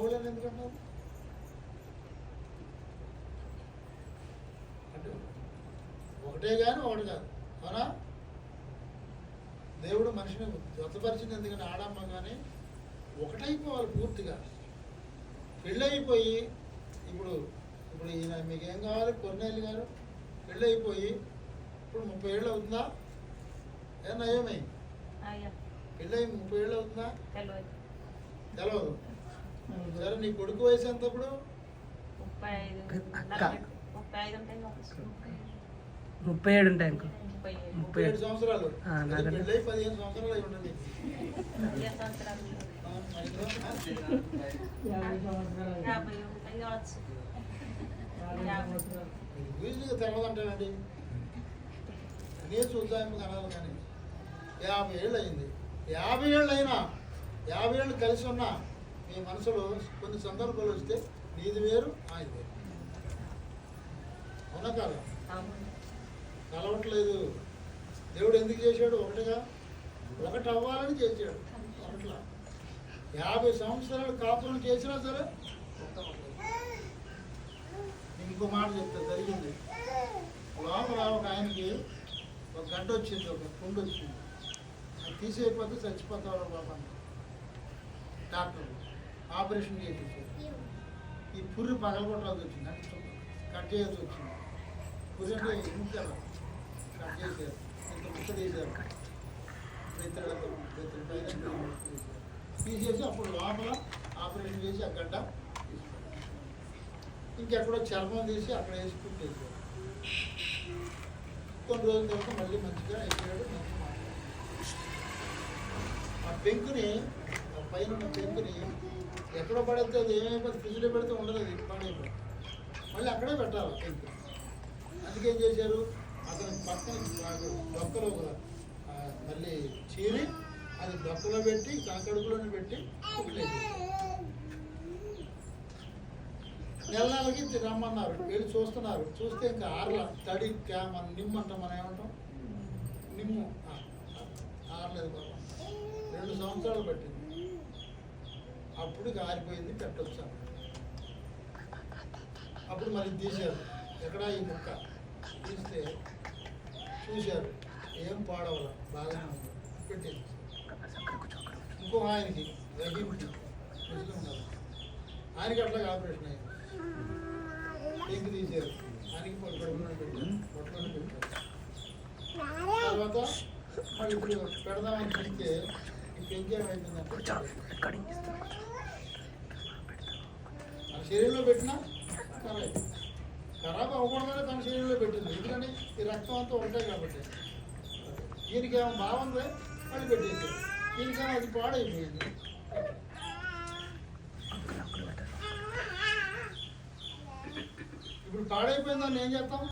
ఊళ్ళని ఎందుకంటారు అంటే ఒకటే కానీ ఒకటి కాదు అవునా. దేవుడు మనిషిని జతపరిచింది ఎందుకంటే ఆడమ్మ కానీ ఒకటైపోవాలి పూర్తిగా. పెళ్ళైపోయి ఇప్పుడు ఇప్పుడు ఈయన మీకు ఏం కావాలి కొన్నేళ్ళు గారు పెళ్ళైపోయి ఇప్పుడు 30 ఏళ్ళు అవుతుందా ఏమన్నా ఏమై పెళ్ళయి 30 ఏళ్ళు అవుతుందా తెలవదు. సరే నీ కొడుకు వయసు ఎంత ఇప్పుడు 37 ఉంటాయి 37 సంవత్సరాలు. పెళ్ళయి 15 సంవత్సరాలు అయి ఉంటుంది. వీళ్ళకి తెలవదంటానండి కనీసం ఉద్దాయం కనాలి కానీ 50 ఏళ్ళు అయింది. 50 ఏళ్ళు అయినా 50 ఏళ్ళు కలిసి ఉన్నా మీ మనసులో కొన్ని సందర్భాలు వస్తే నీది వేరు ఆయన వేరు అవునా కాదా. కలవట్లేదు. దేవుడు ఎందుకు చేశాడు ఒకటిగా ఒకటి అవ్వాలని చేశాడు. ఒకట్లా 50 సంవత్సరాలు కాపురం చేసినా సరే ఇంకో మాట చెప్తే జరిగింది. లోపల ఒక ఆయనకి ఒక గడ్డ వచ్చింది, ఒక పుండు వచ్చింది. అది తీసేయకపోతే చచ్చిపోతాడు బాబా. డాక్టర్ ఆపరేషన్ చేయించారు. ఈ పుర్రి పగలగొట్టాల్సి వచ్చింది, అంటే కట్ చేయాల్సి వచ్చింది. పుర్రి అంటే ఇంత కట్ చేశారు, ఇంత ముక్క తీశారు, తీసేసి అప్పుడు లోపల ఆపరేషన్ చేసి ఆ గడ్డ ఇంకెక్కడో చర్మం తీసి అక్కడ వేసి కుట్టేసారు. కొన్ని రోజుల తర్వాత మళ్ళీ మంచిగా అయిపోయాడు. ఆ పెంకుని ఆ పైన ఉన్న పెంకుని ఎక్కడో పడితే అది ఏమైపోతే ఫ్రిడ్జ్లో పెడితే ఉండదు, అది పడైపోతుంది. మళ్ళీ అక్కడే పెట్టాలి పెంకు. అందుకేం చేశారు అతను పక్కన డొక్కలో మళ్ళీ చీరి అది డొక్కలో పెట్టి కాకడుపులోనే పెట్టి కుట్టేసారు. నెలకి రమ్మన్నారు, వెళ్ళి చూస్తున్నారు. చూస్తే ఇంకా ఆర్ల తడి నిమ్ము అంటాం, మనం ఏమంటాం నిమ్ము ఆరలేదు బాబా. 2 సంవత్సరాలు పట్టింది. అప్పుడు ఆరిపోయింది, పెట్టొచ్చు. అప్పుడు మరి తీశారు. ఎక్కడ ఈ ముక్క తీస్తే చూశారు, ఏం పాడవల బాగానే ఉంది, పెట్టేసి. ఇంకో ఆయనకి రహీంకి ఉన్నారు, ఆయనకి అట్లాగే ఆపరేషన్ అయ్యింది. పెంకు తీశారు, ఆయనకి పొట్టలోనే పెట్టారు. తర్వాత మళ్ళీ ఇప్పుడు పెడదామని చూస్తే ఈ పెంకు ఏమైందంటే మన శరీరంలో పెట్టినా ఖరాబ్ అవ్వకూడదని తన శరీరంలో పెట్టింది. ఎందుకంటే ఈ రక్తం అంతా ఉంటాయి కాబట్టి. దీనికేమో బాగుంది మళ్ళీ పెట్టేసారు, దీనికేమో అది పాడైపోయింది. ఇప్పుడు పాడైపోయిందని ఏం చేస్తాం.